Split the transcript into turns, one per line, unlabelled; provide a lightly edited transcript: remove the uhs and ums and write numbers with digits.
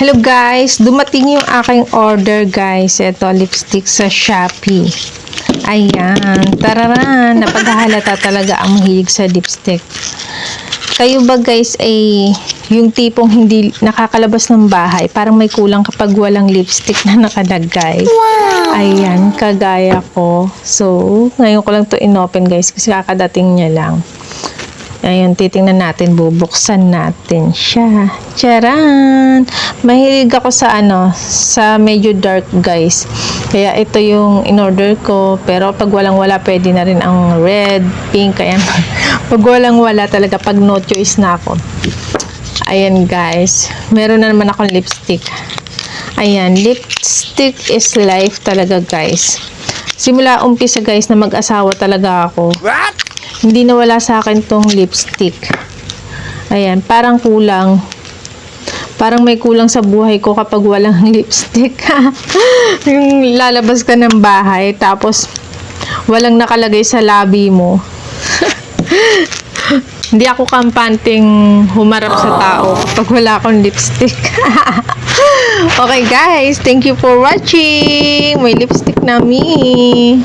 Hello guys, dumating yung aking order guys. Ito, lipstick sa Shopee. Ayan, tararan, napaghahalata talaga ang mahilig sa lipstick. Kayo ba guys ay yung tipong hindi nakakalabas ng bahay, parang may kulang kapag walang lipstick na nakalagay? Wow! Ayan, kagaya ko. So, ngayon ko lang to inopen guys kasi kakadating niya lang. Ayan, titingnan natin, bubuksan natin siya. Charan! Mahilig ako sa sa medyo dark guys. Kaya ito yung in-order ko. Pero pag walang-wala, pwede na rin ang red, pink. Ayan. Pag walang-wala talaga, pag no choice na ako. Ayan guys. Meron na naman akong lipstick. Ayan, lipstick is life talaga guys. Simula umpisa guys na mag-asawa talaga ako. What? Hindi nawala sa akin tong lipstick. Ayan, parang kulang. Parang may kulang sa buhay ko kapag walang lipstick. Yung lalabas ka ng bahay, tapos walang nakalagay sa labi mo. Hindi ako kampanteng humarap sa tao kapag wala akong lipstick. Okay guys, thank you for watching. May lipstick na me.